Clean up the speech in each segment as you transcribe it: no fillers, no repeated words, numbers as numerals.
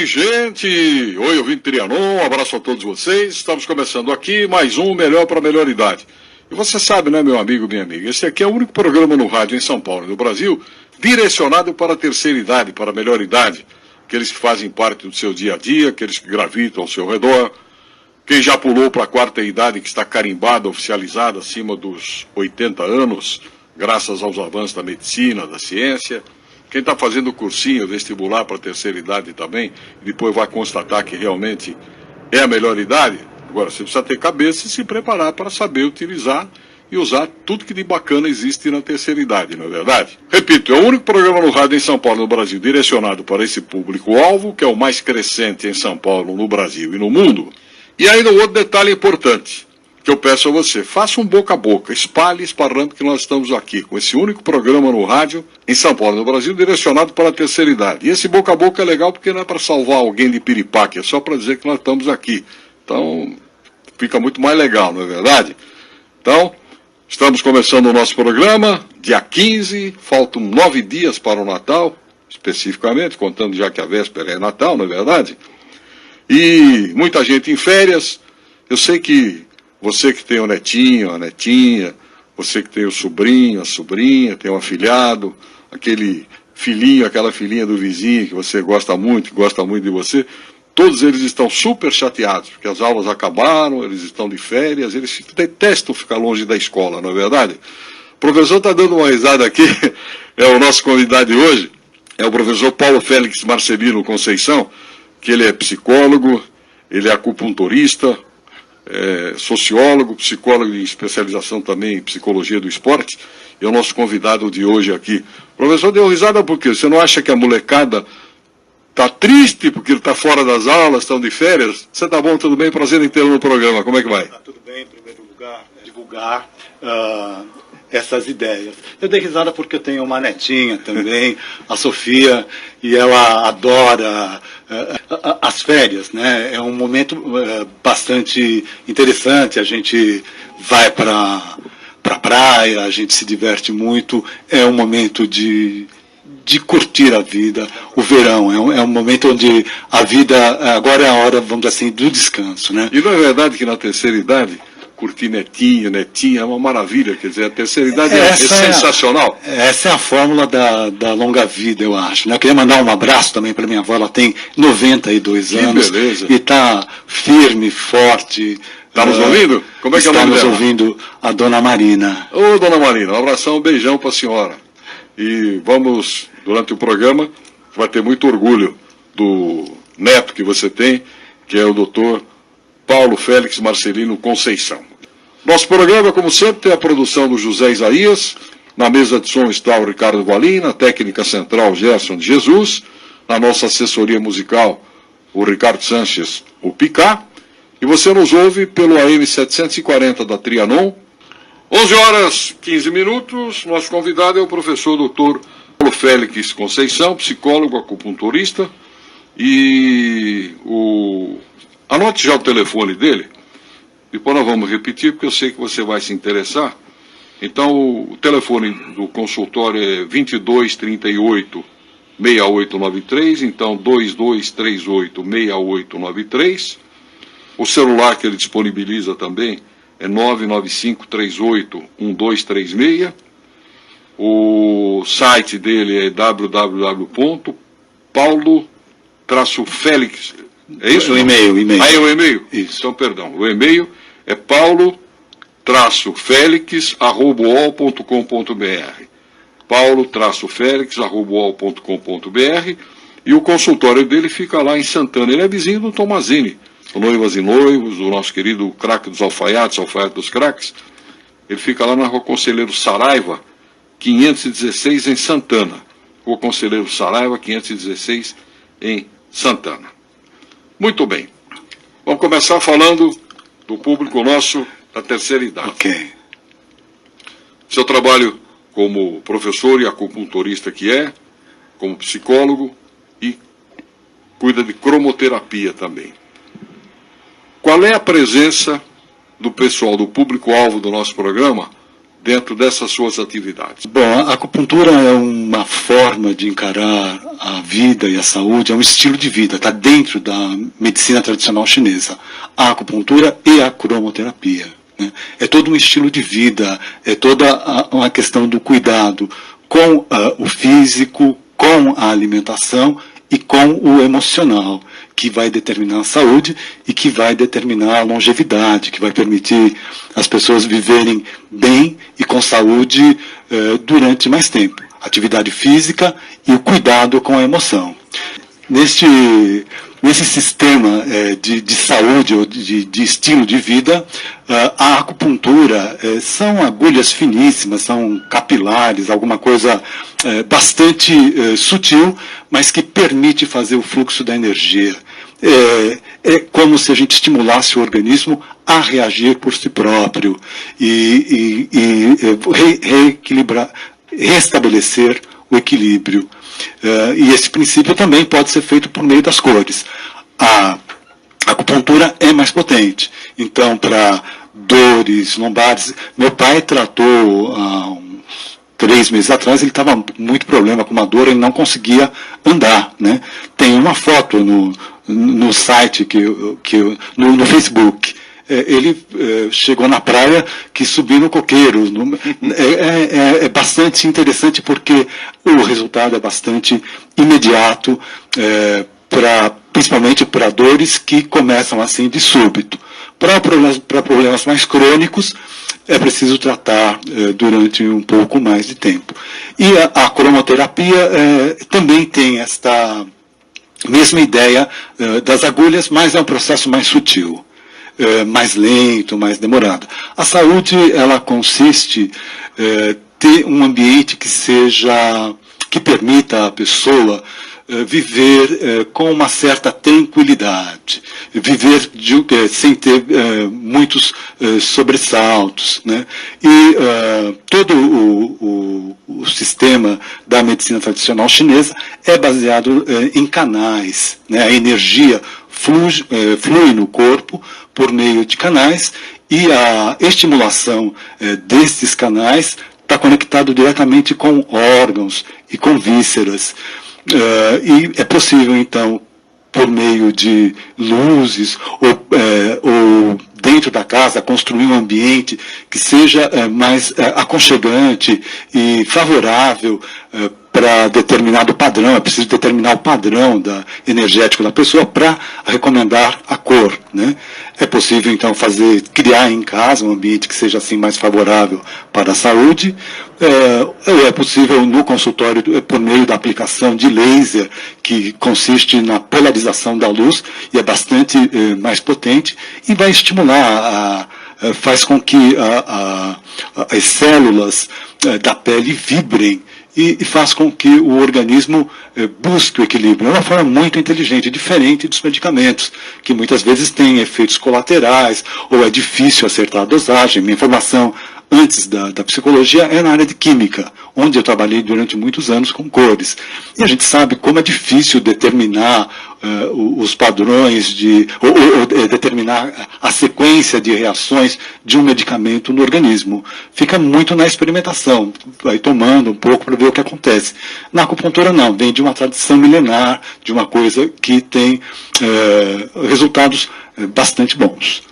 Oi, gente! Oi, ouvinte Trianon, um abraço a todos vocês. Estamos começando aqui mais um Melhor para a Melhor Idade. E você sabe, né, meu amigo, minha amiga, esse aqui é o único programa no rádio em São Paulo e no Brasil direcionado para a terceira idade, para a melhor idade. Aqueles que fazem parte do seu dia a dia, aqueles que gravitam ao seu redor. Quem já pulou para a quarta idade, que está carimbada, oficializada, acima dos 80 anos, graças aos avanços da medicina, da ciência. Quem está fazendo cursinho, vestibular para a terceira idade também, e depois vai constatar que realmente é a melhor idade. Agora, você precisa ter cabeça e se preparar para saber utilizar e usar tudo que de bacana existe na terceira idade, não é verdade? Repito, é o único programa no rádio em São Paulo e no Brasil direcionado para esse público-alvo, que é o mais crescente em São Paulo, no Brasil e no mundo. E ainda um outro detalhe importante, que eu peço a você, faça um boca a boca, espalhe, esparrando que nós estamos aqui, com esse único programa no rádio, em São Paulo, no Brasil, direcionado para a terceira idade. E esse boca a boca é legal porque não é para salvar alguém de piripaque, é só para dizer que nós estamos aqui. Então, fica muito mais legal, não é verdade? Então, estamos começando o nosso programa, dia 15, faltam 9 dias para o Natal, especificamente, contando já que a véspera é Natal, não é verdade? E muita gente em férias. Eu sei que você que tem o netinho, a netinha, você que tem o sobrinho, a sobrinha, tem um afilhado, aquele filhinho, aquela filhinha do vizinho que você gosta muito, que gosta muito de você, todos eles estão super chateados, porque as aulas acabaram, eles estão de férias, eles detestam ficar longe da escola, não é verdade? O professor está dando uma risada aqui, é o nosso convidado de hoje, é o professor Paulo Félix Marcelino Conceição, que ele é psicólogo, ele é acupunturista, sociólogo, psicólogo de especialização também em psicologia do esporte, e é o nosso convidado de hoje aqui. O professor deu risada por quê? Você não acha que a molecada está triste porque ele está fora das aulas, estão de férias? Você está bom, tudo bem? Prazer em tê-lo no programa, como é que vai? Tá tudo bem, em primeiro lugar, divulgar essas ideias. Eu dei risada porque eu tenho uma netinha também, a Sofia, e ela adora as férias, né? É um momento bastante interessante, a gente vai para a praia, a gente se diverte muito, é um momento de curtir a vida, o verão, é um momento onde a vida, agora é a hora, vamos dizer assim, do descanso, né? E não é verdade que na terceira idade, curtir netinho, netinha, é uma maravilha, quer dizer, a terceira idade é sensacional. Essa é a fórmula da longa vida, eu acho, né? Eu queria mandar um abraço também para minha avó, ela tem 92 anos. Beleza. E está firme, forte. Está nos ouvindo? Como é que é o nome dela? Estamos ouvindo a Dona Marina. Ô, Dona Marina, um abração, um beijão para a senhora. E vamos, durante o programa, vai ter muito orgulho do neto que você tem, que é o doutor Paulo Félix Marcelino Conceição. Nosso programa, como sempre, tem a produção do José Isaías. Na mesa de som está o Ricardo Valim, na técnica central Gerson de Jesus, na nossa assessoria musical o Ricardo Sanches, o Picá. E você nos ouve pelo AM 740 da Trianon. 11 horas 15 minutos. Nosso convidado é o professor doutor Paulo Félix Conceição, psicólogo acupunturista. E anote já o telefone dele, depois nós vamos repetir, porque eu sei que você vai se interessar. Então, o telefone do consultório é 2238-6893, então 2238-6893. O celular que ele disponibiliza também é 99538-1236. O site dele é www.paulo-felix. É isso? O e-mail. Ah, é o e-mail? Isso. Então, perdão. O e-mail é paulo-felix@uol.com.br. paulo-felix@uol.com.br. E o consultório dele fica lá em Santana. Ele é vizinho do Tomazini, o Noivas e Noivos, o nosso querido craque dos alfaiates, alfaiate dos craques. Ele fica lá na Rua Conselheiro Saraiva, 516, em Santana. Rua Conselheiro Saraiva, 516, em Santana. Muito bem. Vamos começar falando do público nosso da terceira idade. Ok. Seu trabalho como professor e acupunturista que é, como psicólogo e cuida de cromoterapia também. Qual é a presença do pessoal, do público-alvo do nosso programa, dentro dessas suas atividades? Bom, a acupuntura é uma forma de encarar a vida e a saúde, é um estilo de vida, está dentro da medicina tradicional chinesa. A acupuntura e a cromoterapia, né? É todo um estilo de vida, é toda uma questão do cuidado com o físico, com a alimentação e com o emocional, que vai determinar a saúde e que vai determinar a longevidade, que vai permitir as pessoas viverem bem e com saúde durante mais tempo. Atividade física e o cuidado com a emoção. Nesse sistema de saúde ou de estilo de vida, a acupuntura são agulhas finíssimas, são capilares, alguma coisa bastante sutil, mas que permite fazer o fluxo da energia. É como se a gente estimulasse o organismo a reagir por si próprio e reequilibrar, restabelecer o equilíbrio. E esse princípio também pode ser feito por meio das cores. A acupuntura é mais potente. Então, para dores lombares, meu pai tratou há uns 3 meses atrás, ele estava com muito problema com uma dor, ele não conseguia andar, né? Tem uma foto no site, no Facebook. Ele chegou na praia que subiu no coqueiro. É bastante interessante porque o resultado é bastante imediato, principalmente para dores que começam assim de súbito. Para problemas mais crônicos, é preciso tratar durante um pouco mais de tempo. E a cromoterapia também tem esta mesma ideia das agulhas, mas é um processo mais sutil. Mais lento, mais demorado. A saúde, ela consiste ter um ambiente que permita à pessoa viver com uma certa tranquilidade, viver sem ter muitos sobressaltos, né? E todo o sistema da medicina tradicional chinesa é baseado em canais, né? A energia flui no corpo por meio de canais e a estimulação desses canais está conectado diretamente com órgãos e com vísceras. E é possível, então, por meio de luzes ou dentro da casa, construir um ambiente que seja mais aconchegante e favorável para determinado padrão. É preciso determinar o padrão energético da pessoa para recomendar a cor, né? É possível, então, criar em casa um ambiente que seja assim mais favorável para a saúde. É possível no consultório por meio da aplicação de laser, que consiste na polarização da luz e é bastante mais potente e vai estimular, faz com que as células da pele vibrem e faz com que o organismo busque o equilíbrio. É uma forma muito inteligente, diferente dos medicamentos, que muitas vezes têm efeitos colaterais, ou é difícil acertar a dosagem. Minha formação antes da psicologia é na área de química, onde eu trabalhei durante muitos anos com cores. E a gente sabe como é difícil determinar os padrões ou determinar a sequência de reações de um medicamento no organismo. Fica muito na experimentação, vai tomando um pouco para ver o que acontece. Na acupuntura não, vem de uma tradição milenar, de uma coisa que tem resultados bastante bons.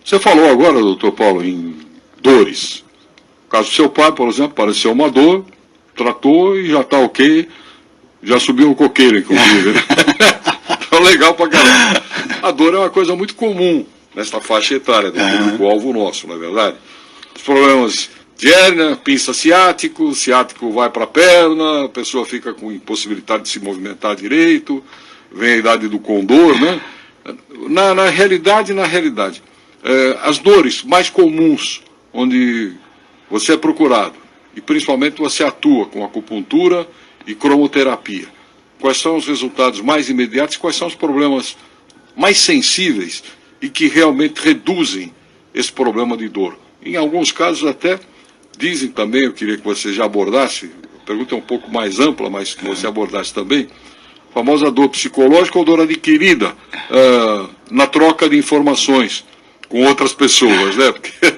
Você falou agora, doutor Paulo, em dores. No caso do seu pai, por exemplo, apareceu uma dor, tratou e já está ok, já subiu no coqueiro, inclusive. Então, legal pra caramba. A dor é uma coisa muito comum nesta faixa etária do público-alvo nosso, não é verdade? Os problemas de hérnia, pinça ciático vai para a perna, a pessoa fica com impossibilidade de se movimentar direito, vem a idade do condor, né? Na realidade, as dores mais comuns, onde você é procurado, e principalmente você atua com acupuntura e cromoterapia. Quais são os resultados mais imediatos, quais são os problemas mais sensíveis e que realmente reduzem esse problema de dor? Em alguns casos até dizem também, eu queria que você já abordasse, a pergunta é um pouco mais ampla, mas que você abordasse também, a famosa dor psicológica ou dor adquirida na troca de informações com outras pessoas, né? Porque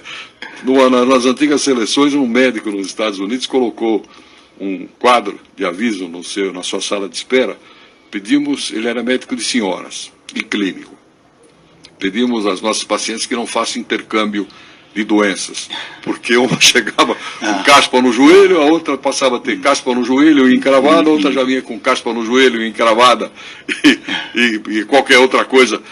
Nas antigas seleções, um médico nos Estados Unidos colocou um quadro de aviso na sua sala de espera. Ele era médico de senhoras e clínico. Pedimos às nossas pacientes que não façam intercâmbio de doenças, porque uma chegava com caspa no joelho, a outra passava a ter caspa no joelho e encravada, a outra já vinha com caspa no joelho e encravada e qualquer outra coisa.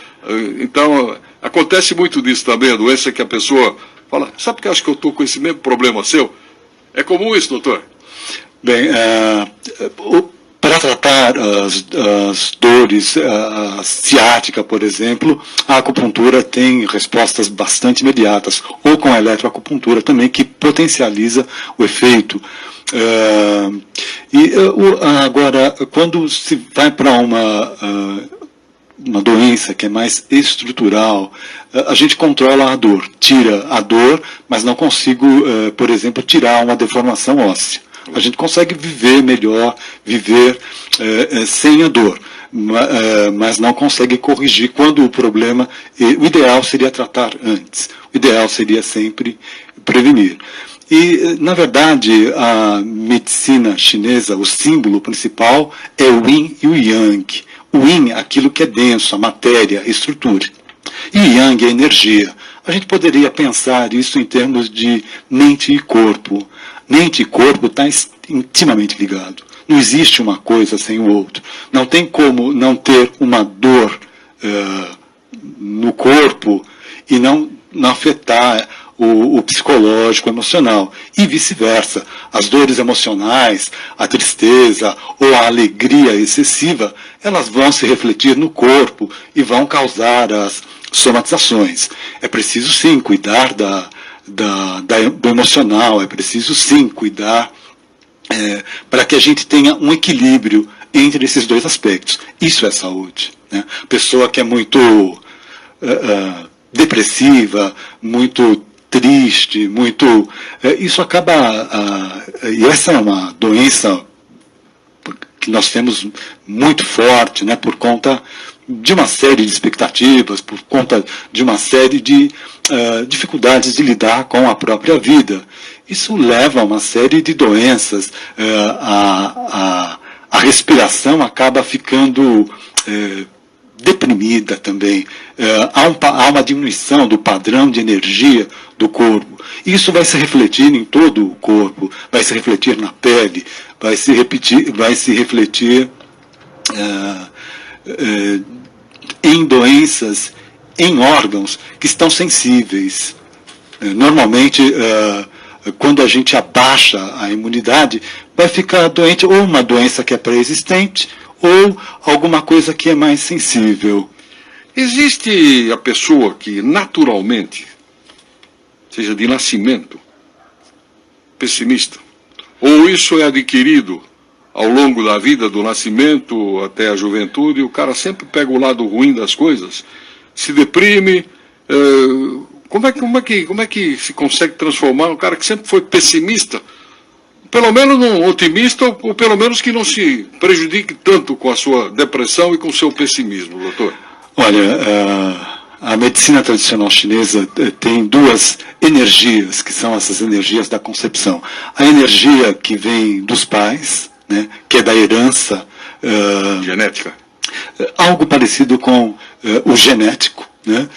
Então, acontece muito disso também, a doença que a pessoa fala, sabe que eu acho que eu estou com esse mesmo problema seu? É comum isso, doutor? Bem, para tratar as dores, a ciática, por exemplo, a acupuntura tem respostas bastante imediatas, ou com a eletroacupuntura também, que potencializa o efeito. Agora, quando se vai para uma doença que é mais estrutural, a gente controla a dor, tira a dor, mas não consigo, por exemplo, tirar uma deformação óssea. A gente consegue viver melhor, viver sem a dor, mas não consegue corrigir quando o problema... O ideal seria tratar antes, o ideal seria sempre prevenir. E, na verdade, a medicina chinesa, o símbolo principal é o yin e o yang. O yin, aquilo que é denso, a matéria, a estrutura. E o yang é a energia. A gente poderia pensar isso em termos de mente e corpo. Mente e corpo está intimamente ligado. Não existe uma coisa sem o outro. Não tem como não ter uma dor no corpo e não afetar o psicológico, o emocional. E vice-versa. As dores emocionais, a tristeza ou a alegria excessiva, elas vão se refletir no corpo e vão causar as somatizações. É preciso, sim, cuidar do emocional, é preciso sim cuidar para que a gente tenha um equilíbrio entre esses dois aspectos. Isso é saúde, né? Pessoa que é muito depressiva, muito triste, isso acaba... e essa é uma doença que nós temos muito forte, né, por conta de uma série de expectativas, por conta de uma série de dificuldades de lidar com a própria vida. Isso leva a uma série de doenças. A respiração acaba ficando deprimida também. Há uma diminuição do padrão de energia do corpo. Isso vai se refletir em todo o corpo, vai se refletir na pele, vai se refletir em doenças, em órgãos que estão sensíveis. Normalmente, quando a gente abaixa a imunidade, vai ficar doente ou uma doença que é pré-existente ou alguma coisa que é mais sensível. Existe a pessoa que naturalmente, seja de nascimento, pessimista? Ou isso é adquirido ao longo da vida, do nascimento até a juventude, e o cara sempre pega o lado ruim das coisas, se deprime? Como é que se consegue transformar um cara que sempre foi pessimista, pelo menos um otimista, ou pelo menos que não se prejudique tanto com a sua depressão e com o seu pessimismo, doutor? Olha, a medicina tradicional chinesa tem duas energias, que são essas energias da concepção. A energia que vem dos pais, né, que é da herança... genética. Algo parecido com o genético. Né?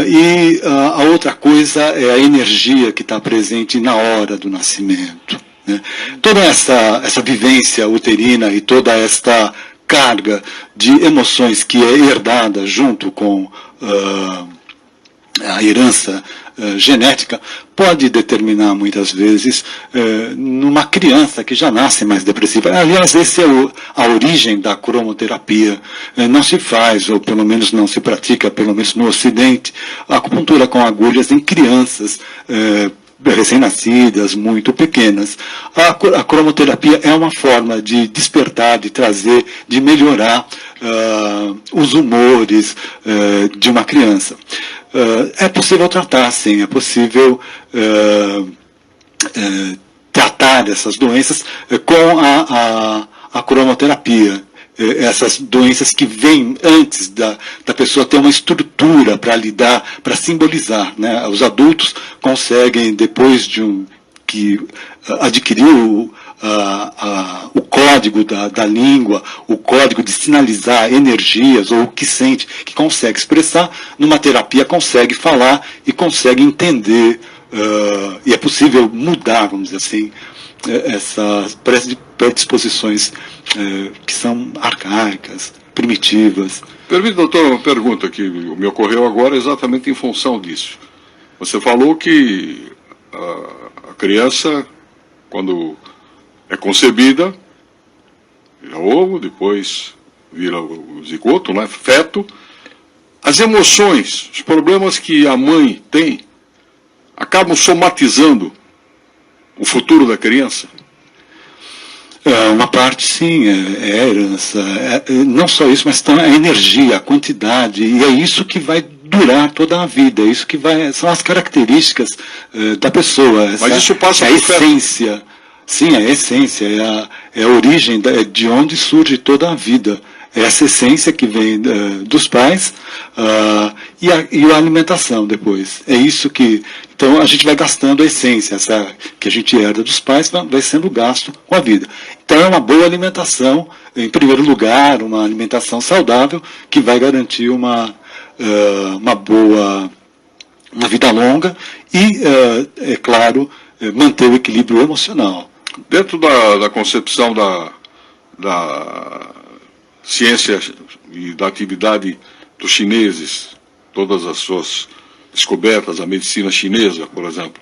E a outra coisa é a energia que está presente na hora do nascimento. Né? Toda essa vivência uterina e toda esta carga de emoções que é herdada junto com a herança genética pode determinar muitas vezes numa criança que já nasce mais depressiva. Aliás, essa é a origem da cromoterapia. Não se faz, ou pelo menos não se pratica, pelo menos no Ocidente, a acupuntura com agulhas em crianças recém-nascidas, muito pequenas. A cromoterapia é uma forma de despertar, de trazer, de melhorar os humores de uma criança. É possível tratar, sim, é possível tratar essas doenças com a cromoterapia, essas doenças que vêm antes da pessoa ter uma estrutura para lidar, para simbolizar, né? Os adultos conseguem, depois que adquiriu o código da língua, o código de sinalizar energias, ou o que sente, que consegue expressar, numa terapia consegue falar e consegue entender, e é possível mudar, vamos dizer assim, essas predisposições que são arcaicas, primitivas. Permite, doutor, uma pergunta que me ocorreu agora exatamente em função disso. Você falou que a criança, quando é concebida, vira ovo, depois vira o zigoto, né, feto. As emoções, os problemas que a mãe tem, acabam somatizando o futuro da criança? Uma parte, sim, é herança. Não só isso, mas também a energia, a quantidade, e é isso que vai durar toda a vida, é isso que são as características da pessoa. Mas isso passa a essência. Sim, a essência, é a origem, de onde surge toda a vida. É essa essência que vem dos pais e a alimentação depois. É isso que... Então a gente vai gastando a essência, essa que a gente herda dos pais, vai sendo gasto com a vida. Então é uma boa alimentação, em primeiro lugar, uma alimentação saudável, que vai garantir uma vida longa e, é claro, manter o equilíbrio emocional. Dentro da concepção da ciência e da atividade dos chineses, todas as suas descobertas, a medicina chinesa, por exemplo,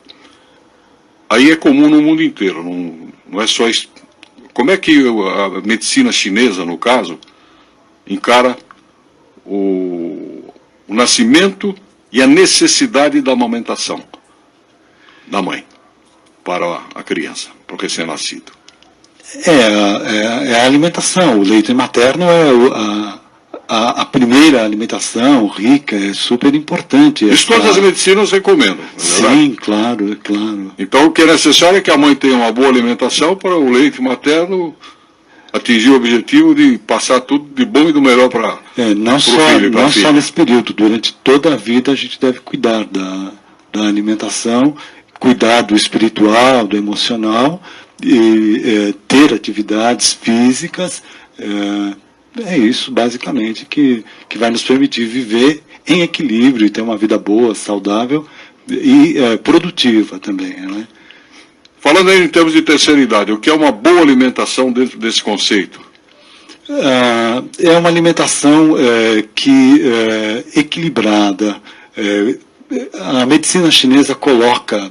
aí é comum no mundo inteiro, não é só isso. Como é que a medicina chinesa, no caso, encara o nascimento e a necessidade da amamentação da mãe para a criança, para o recém-nascido? É a alimentação. O leite materno é a primeira alimentação rica, é super importante. Isso todas as medicinas recomendam. Sim, claro, claro. Então o que é necessário é que a mãe tenha uma boa alimentação para o leite materno atingir o objetivo de passar tudo de bom e do melhor para não só nesse período, durante toda a vida a gente deve cuidar da alimentação, cuidar do espiritual, do emocional, e ter atividades físicas. É isso, basicamente, que vai nos permitir viver em equilíbrio e ter uma vida boa, saudável e produtiva também, né? Falando aí em termos de terceira idade, o que é uma boa alimentação dentro desse conceito? É uma alimentação equilibrada. A medicina chinesa coloca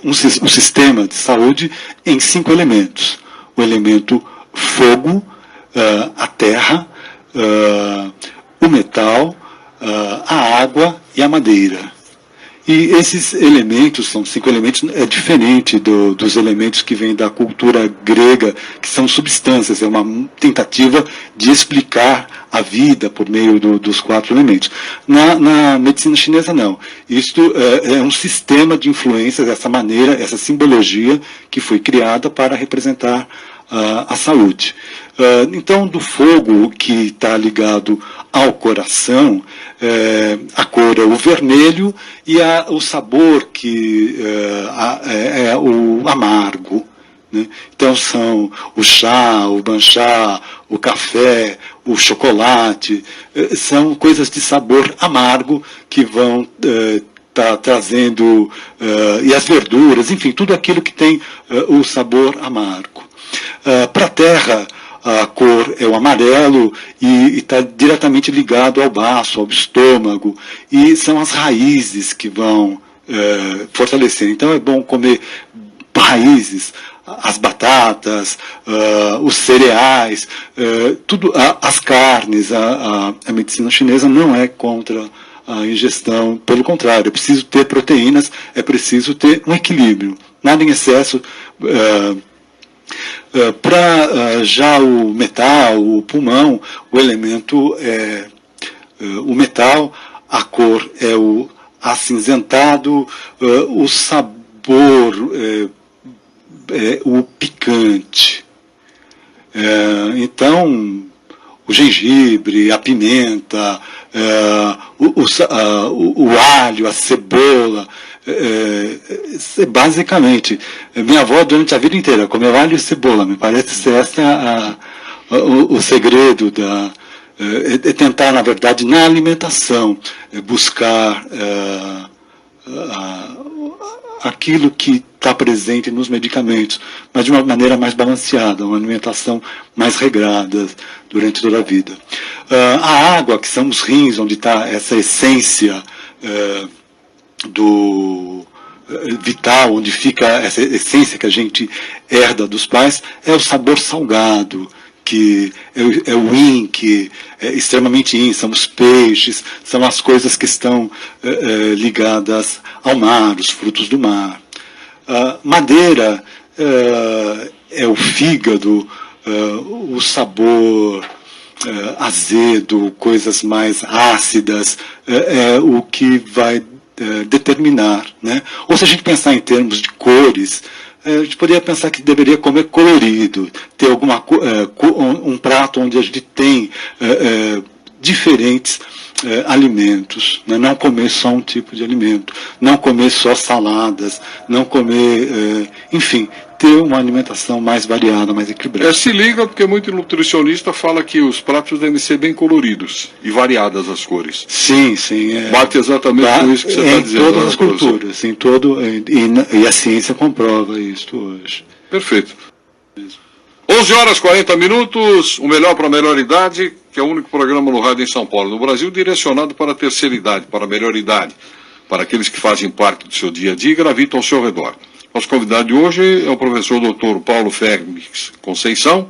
um sistema de saúde em 5 elementos. O elemento fogo, a terra, o metal, a água e a madeira. E esses elementos, são 5 elementos, é diferente dos elementos que vêm da cultura grega, que são substâncias, é uma tentativa de explicar a vida por meio dos 4 elementos. Na medicina chinesa, não. Isto é um sistema de influências, essa maneira, essa simbologia que foi criada para representar a saúde. Então, do fogo, que está ligado ao coração, a cor é o vermelho e o sabor que é o amargo, né? Então são o chá, o banchá, o café, o chocolate, são coisas de sabor amargo que vão trazendo, e as verduras, enfim, tudo aquilo que tem o sabor amargo. Para a terra, a cor é o amarelo e está diretamente ligado ao baço, ao estômago, e são as raízes que vão fortalecer. Então é bom comer raízes, as batatas, os cereais, tudo, as carnes. A medicina chinesa não é contra a ingestão, pelo contrário, é preciso ter proteínas, é preciso ter um equilíbrio, nada em excesso. Para já o metal, o pulmão, o elemento é o metal, a cor é o acinzentado, o sabor é o picante. Então, o gengibre, a pimenta, o alho, a cebola, basicamente, minha avó durante a vida inteira comeu alho e cebola, me parece ser essa o segredo é tentar, na verdade, na alimentação, buscar aquilo que está presente nos medicamentos, mas de uma maneira mais balanceada, uma alimentação mais regrada durante toda a vida. A água, que são os rins, onde está essa essência do vital, onde fica essa essência que a gente herda dos pais, é o sabor salgado, que é o yin, que é extremamente yin, são os peixes, são as coisas que estão ligadas ao mar, os frutos do mar. Madeira é o fígado, o sabor azedo, coisas mais ácidas, é o que vai determinar, né? Ou se a gente pensar em termos de cores, a gente poderia pensar que deveria comer colorido, ter um prato onde a gente tem diferentes alimentos, né? Não comer só um tipo de alimento, não comer só saladas, não comer, enfim, ter uma alimentação mais variada, mais equilibrada. Se liga, porque muito nutricionista fala que os pratos devem ser bem coloridos e variadas as cores. Sim, sim. Bate exatamente com isso que você está dizendo. Em todas as culturas, e a ciência comprova isso hoje. Perfeito. 11h40, o melhor para a melhor idade, que é o único programa no rádio em São Paulo, no Brasil, direcionado para a terceira idade, para a melhor idade, para aqueles que fazem parte do seu dia a dia e gravitam ao seu redor. Nosso convidado de hoje é o professor Dr. Paulo Félix Conceição.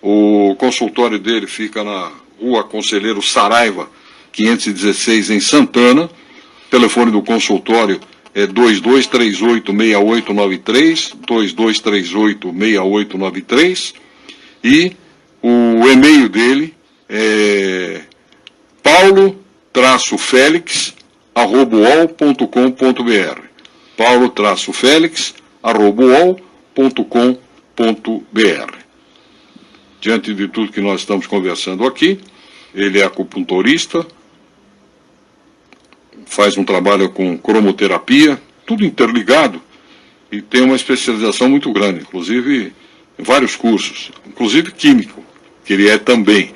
O consultório dele fica na Rua Conselheiro Saraiva, 516, em Santana. O telefone do consultório é 2238-6893, 2238-6893, e o e-mail dele é paulo-felix@uol.com.br, paulo-felix@uol.com.br. Diante de tudo que nós estamos conversando aqui, ele é acupuntorista, faz um trabalho com cromoterapia, tudo interligado, e tem uma especialização muito grande, inclusive em vários cursos, inclusive químico, que ele é também.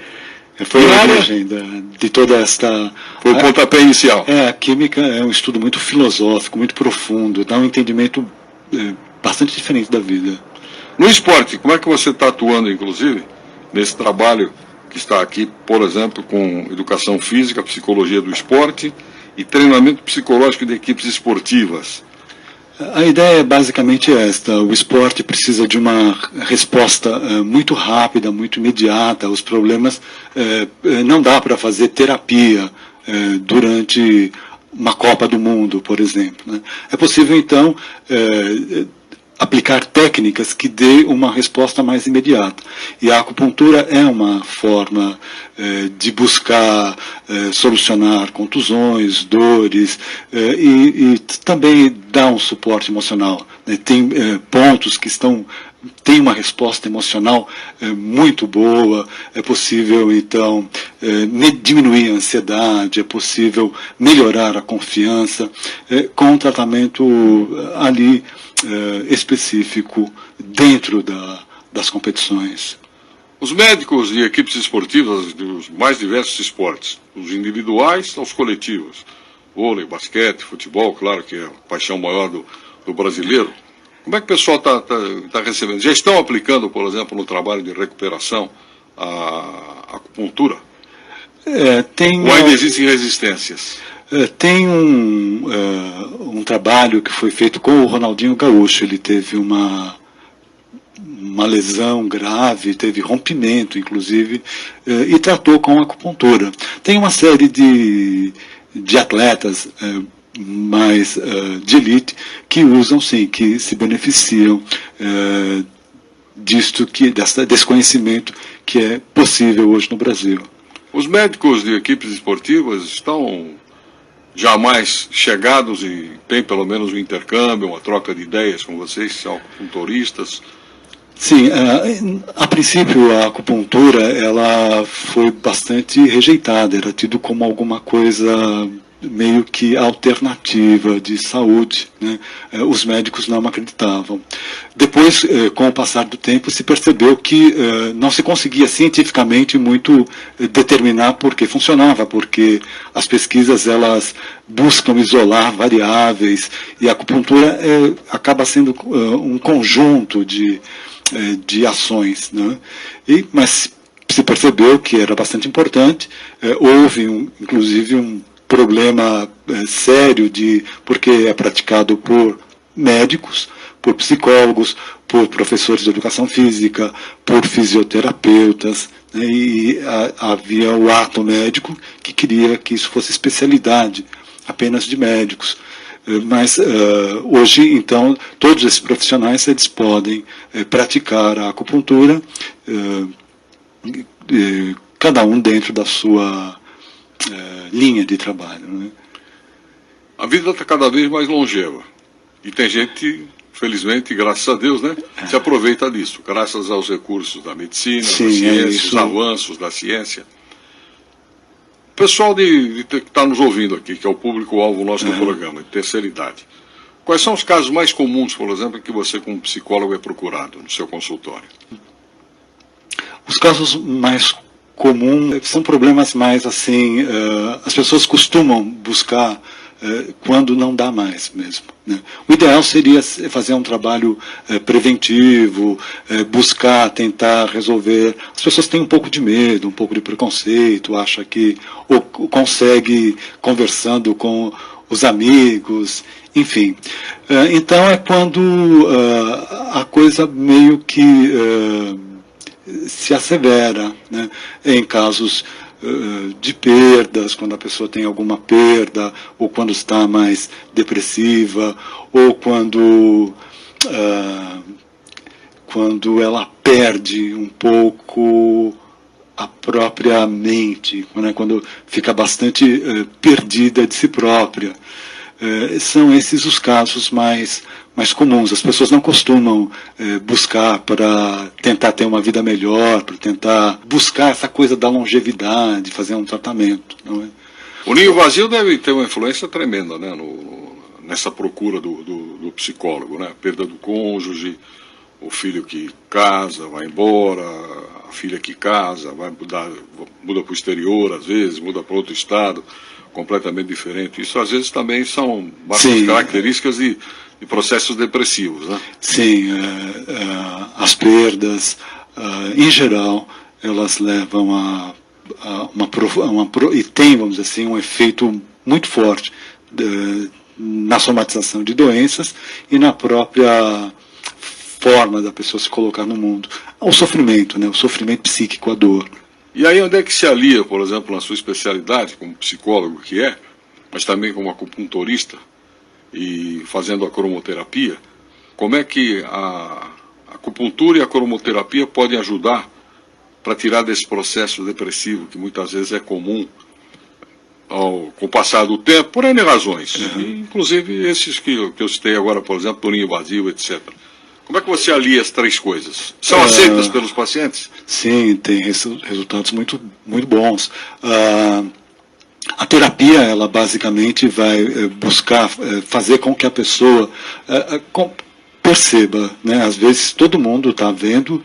Foi a origem de toda esta... Foi o pontapé inicial. A química é um estudo muito filosófico, muito profundo, dá um entendimento bastante diferente da vida. No esporte, como é que você está atuando, inclusive, nesse trabalho que está aqui, por exemplo, com educação física, psicologia do esporte e treinamento psicológico de equipes esportivas? A ideia é basicamente esta: o esporte precisa de uma resposta muito rápida, muito imediata. Os problemas, não dá para fazer terapia durante uma Copa do Mundo, por exemplo, né? É possível, então, aplicar técnicas que dê uma resposta mais imediata. E a acupuntura é uma forma de buscar solucionar contusões, dores, e também dar um suporte emocional, né? Tem pontos que têm uma resposta emocional muito boa, é possível, então, diminuir a ansiedade, é possível melhorar a confiança com um tratamento ali específico dentro das competições. Os médicos e equipes esportivas dos mais diversos esportes, dos individuais aos coletivos, vôlei, basquete, futebol, claro que é a paixão maior do brasileiro. Como é que o pessoal está recebendo? Já estão aplicando, por exemplo, no trabalho de recuperação, a acupuntura? Ou ainda existem resistências? Tem um trabalho que foi feito com o Ronaldinho Gaúcho. Ele teve uma lesão grave, teve rompimento, inclusive, e tratou com acupuntura. Tem uma série de atletas mais de elite que usam, sim, que se beneficiam desse conhecimento que é possível hoje no Brasil. Os médicos de equipes esportivas estão jamais chegados e tem pelo menos um intercâmbio, uma troca de ideias com vocês, que são acupunturistas, Sim, a princípio a acupuntura ela foi bastante rejeitada, era tido como alguma coisa meio que alternativa de saúde, né? Os médicos não acreditavam. Depois, com o passar do tempo, se percebeu que não se conseguia cientificamente muito determinar por que funcionava, porque as pesquisas elas buscam isolar variáveis e a acupuntura acaba sendo um conjunto de ações, né? Mas se percebeu que era bastante importante, houve inclusive um problema sério porque é praticado por médicos, por psicólogos, por professores de educação física, por fisioterapeutas, né? E havia o ato médico que queria que isso fosse especialidade apenas de médicos. Mas hoje, então, todos esses profissionais eles podem praticar a acupuntura, cada um dentro da sua linha de trabalho, né? A vida está cada vez mais longeva. E tem gente, felizmente, graças a Deus, né, se aproveita disso, graças aos recursos da medicina, sim, da ciência, os avanços da ciência. O pessoal que está nos ouvindo aqui, que é o público-alvo nosso do programa, de terceira idade, quais são os casos mais comuns, por exemplo, que você, como psicólogo, é procurado no seu consultório? Os casos mais comuns são problemas mais assim, as pessoas costumam buscar quando não dá mais mesmo, né? O ideal seria fazer um trabalho preventivo, buscar, tentar resolver. As pessoas têm um pouco de medo, um pouco de preconceito, acham que ou consegue conversando com os amigos, enfim. Então é quando a coisa meio que se assevera, né? Em casos de perdas, quando a pessoa tem alguma perda, ou quando está mais depressiva, ou quando ela perde um pouco a própria mente, né? Quando fica bastante perdida de si própria. São esses os casos mais comuns. As pessoas não costumam buscar para tentar ter uma vida melhor, para tentar buscar essa coisa da longevidade, fazer um tratamento, não é? O ninho vazio deve ter uma influência tremenda, né, nessa procura do psicólogo, né? A perda do cônjuge, o filho que casa, vai embora, a filha que casa, muda para o exterior às vezes, muda para outro estado, completamente diferente. Isso às vezes também são bastante características de processos depressivos, né? Sim, as perdas, em geral, elas levam e tem, vamos dizer assim, um efeito muito forte na somatização de doenças e na própria forma da pessoa se colocar no mundo. O sofrimento, né? O sofrimento psíquico, a dor. E aí onde é que se alia, por exemplo, na sua especialidade, como psicólogo que é, mas também como acupunturista e fazendo a cromoterapia, como é que a acupuntura e a cromoterapia podem ajudar para tirar desse processo depressivo que muitas vezes é comum com o passar do tempo, por N razões, inclusive esses que eu citei agora, por exemplo, do ninho vazio, etc. Como é que você alia as três coisas? São aceitas pelos pacientes? Sim, tem resultados muito, muito bons. A terapia, ela basicamente vai buscar fazer com que a pessoa perceba, né? Às vezes todo mundo está vendo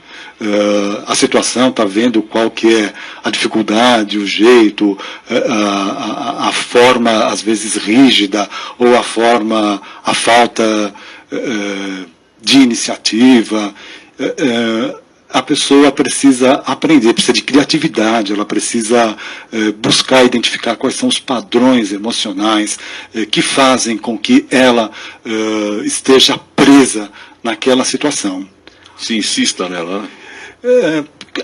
a situação, está vendo qual que é a dificuldade, o jeito, a forma às vezes rígida, ou a falta de iniciativa. A pessoa precisa aprender, precisa de criatividade, ela precisa buscar identificar quais são os padrões emocionais que fazem com que ela esteja presa naquela situação. Se insista nela, né?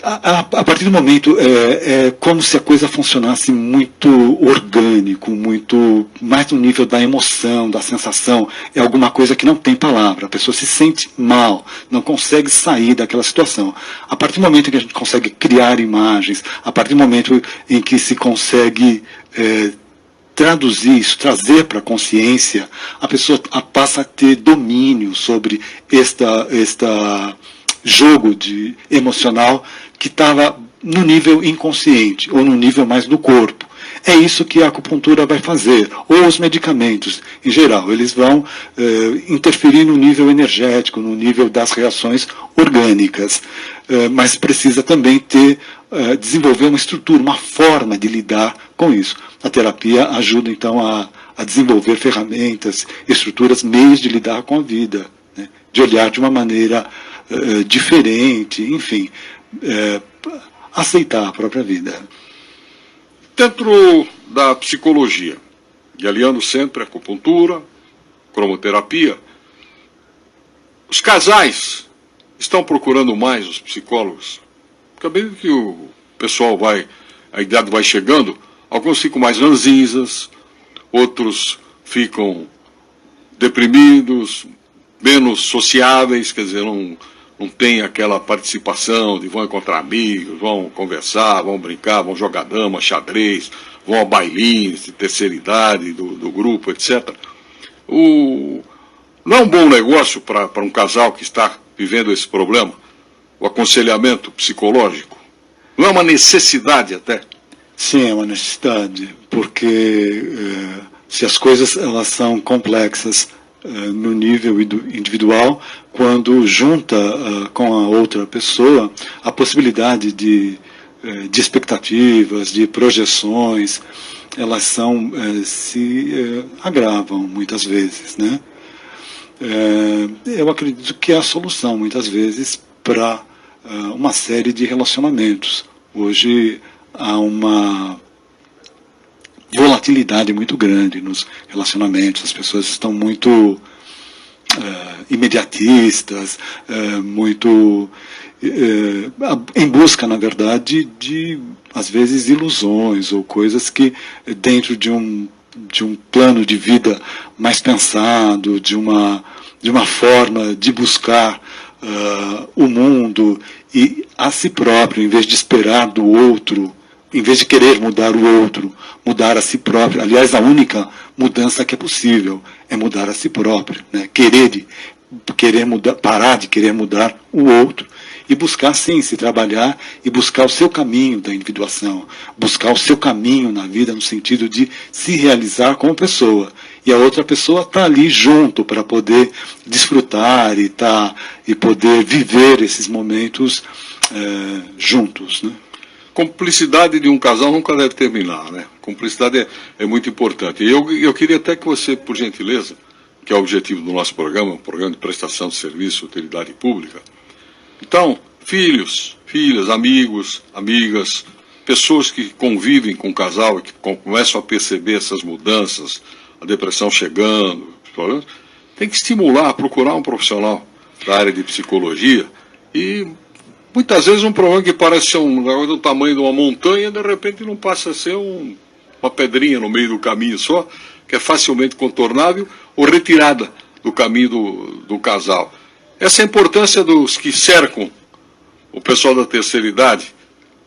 A partir do momento, é como se a coisa funcionasse muito orgânico, muito mais no nível da emoção, da sensação. É alguma coisa que não tem palavra. A pessoa se sente mal, não consegue sair daquela situação. A partir do momento em que a gente consegue criar imagens, a partir do momento em que se consegue traduzir isso, trazer para a consciência, a pessoa passa a ter domínio sobre jogo emocional que estava no nível inconsciente, ou no nível mais do corpo. É isso que a acupuntura vai fazer, ou os medicamentos em geral. Eles vão interferir no nível energético, no nível das reações orgânicas, mas precisa também desenvolver uma estrutura, uma forma de lidar com isso. A terapia ajuda então a desenvolver ferramentas, estruturas, meios de lidar com a vida, né? De olhar de uma maneira diferente, enfim, aceitar a própria vida. Dentro da psicologia, e aliando sempre a acupuntura, cromoterapia, os casais estão procurando mais os psicólogos? Porque à medida que o pessoal a idade vai chegando, alguns ficam mais ranzinzas, outros ficam deprimidos, menos sociáveis, quer dizer, não tem aquela participação de vão encontrar amigos, vão conversar, vão brincar, vão jogar dama, xadrez, vão a bailinhos de terceira idade do grupo, etc. Não é um bom negócio para um casal que está vivendo esse problema, o aconselhamento psicológico? Não é uma necessidade até? Sim, é uma necessidade, porque se as coisas elas são complexas no nível individual, quando junta com a outra pessoa a possibilidade de expectativas, de projeções, elas se agravam muitas vezes, né? Eu acredito que é a solução muitas vezes para uma série de relacionamentos. Hoje há uma volatilidade muito grande nos relacionamentos, as pessoas estão muito imediatistas, muito em busca, na verdade, de, às vezes, ilusões ou coisas que, dentro de um plano de vida mais pensado, de uma forma de buscar o mundo e a si próprio, em vez de esperar do outro, em vez de querer mudar o outro, mudar a si próprio. Aliás, a única mudança que é possível é mudar a si próprio, né? Querer mudar, parar de querer mudar o outro e buscar, sim, se trabalhar e buscar o seu caminho da individuação, buscar o seu caminho na vida no sentido de se realizar como pessoa. E a outra pessoa está ali junto para poder desfrutar e poder viver esses momentos juntos, né? Cumplicidade de um casal nunca deve terminar, né? Cumplicidade é muito importante. E eu queria até que você, por gentileza, que é o objetivo do nosso programa, um programa de prestação de serviço, utilidade pública. Então, filhos, filhas, amigos, amigas, pessoas que convivem com o casal e que começam a perceber essas mudanças, a depressão chegando, tem que estimular, procurar um profissional da área de psicologia e muitas vezes um problema que parece ser do tamanho de uma montanha, de repente não passa a ser uma pedrinha no meio do caminho só, que é facilmente contornável ou retirada do caminho do casal. Essa é a importância dos que cercam o pessoal da terceira idade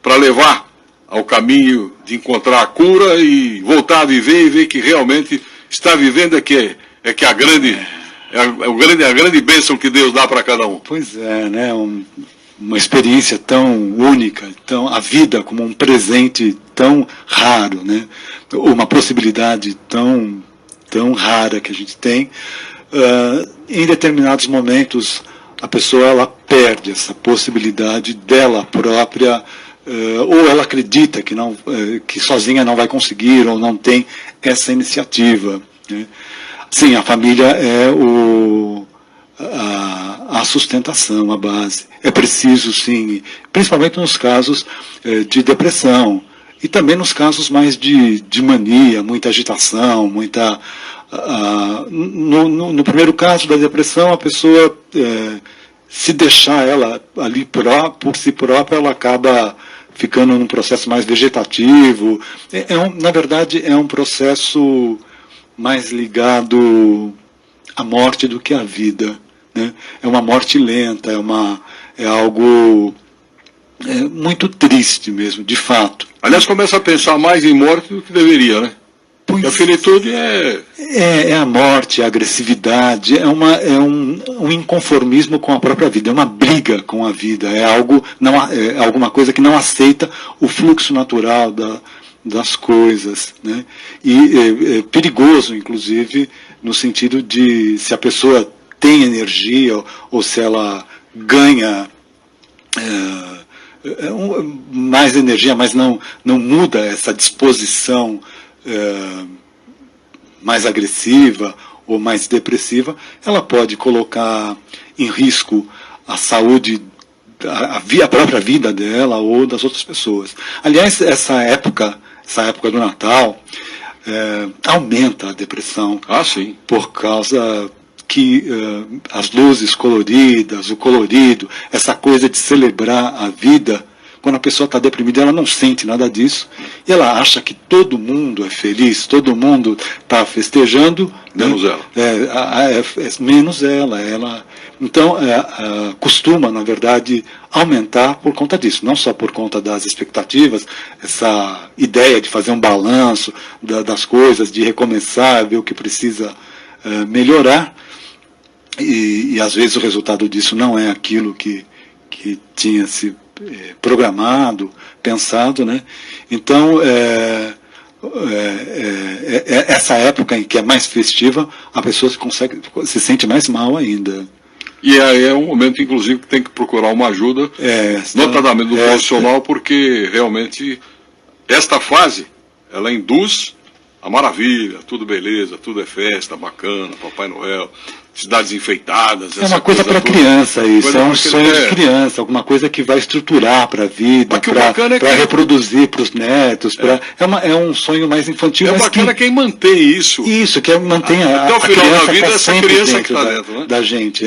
para levar ao caminho de encontrar a cura e voltar a viver e ver que realmente está vivendo a grande bênção que Deus dá para cada um. Pois é, né? Uma experiência tão única, a vida como um presente tão raro, né? Uma possibilidade tão rara que a gente tem. Em determinados momentos, a pessoa ela perde essa possibilidade dela própria, ou ela acredita que sozinha não vai conseguir, ou não tem essa iniciativa, né? Sim, a família é a sustentação, a base. É preciso, sim, principalmente nos casos de depressão, e também nos casos mais de mania, muita agitação, muita... No primeiro caso da depressão, a pessoa, se deixar ela ali por si própria, ela acaba ficando num processo mais vegetativo. Na verdade, é um processo mais ligado à morte do que à vida, né? É uma morte lenta, é algo muito triste mesmo, de fato. Aliás, começa a pensar mais em morte do que deveria, né? A finitude é a morte, a agressividade, é um inconformismo com a própria vida, é uma briga com a vida, é alguma coisa que não aceita o fluxo natural das coisas, né? E é perigoso, inclusive, no sentido de se a pessoa tem energia ou se ela ganha mais energia, mas não muda essa disposição mais agressiva ou mais depressiva, ela pode colocar em risco a saúde, a própria vida dela ou das outras pessoas. Aliás, essa época do Natal aumenta a depressão. Sim. Por causa que as luzes coloridas, o colorido, essa coisa de celebrar a vida, quando a pessoa está deprimida, ela não sente nada disso, e ela acha que todo mundo é feliz, todo mundo está festejando. Menos ela. Menos ela. Então, costuma, na verdade, aumentar por conta disso, não só por conta das expectativas, essa ideia de fazer um balanço das coisas, de recomeçar, ver o que precisa melhorar, e às vezes o resultado disso não é aquilo que tinha se programado, pensado, né? Então, essa época em que é mais festiva, a pessoa se sente mais mal ainda. E aí é um momento, inclusive, que tem que procurar uma ajuda, notadamente do profissional, porque realmente esta fase, ela induz a maravilha, tudo beleza, tudo é festa, bacana, Papai Noel, cidades enfeitadas. É uma coisa para criança isso, é um sonho de criança, alguma coisa que vai estruturar para a vida, para reproduzir para os netos, é um sonho mais infantil. É bacana quem mantém isso. Isso, que mantém até o final da vida, essa criança que está dentro, né? Da gente.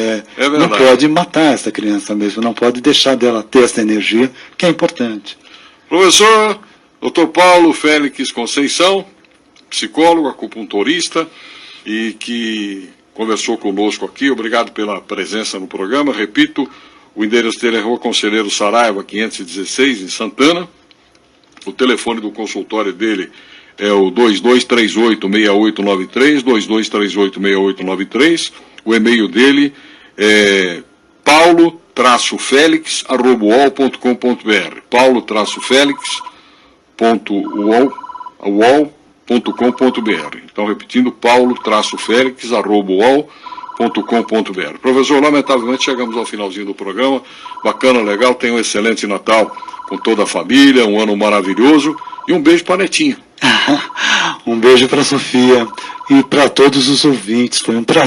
Não pode matar essa criança mesmo, não pode deixar dela ter essa energia, que é importante. Professor Dr. Paulo Félix Conceição, psicólogo, acupunturista, e que conversou conosco aqui. Obrigado pela presença no programa. Repito, o endereço dele é Rua Conselheiro Saraiva, 516, em Santana. O telefone do consultório dele é o 2238-6893, 2238-6893. O e-mail dele é paulo-felix@uol.com.br, paulo-felix.uol.com.br. Então, repetindo, paulo-felix@uol.com.br. Professor, lamentavelmente chegamos ao finalzinho do programa. Bacana, legal, tenha um excelente Natal com toda a família, um ano maravilhoso, e um beijo para a netinha. Um beijo para a Sofia e para todos os ouvintes. Foi um prazer.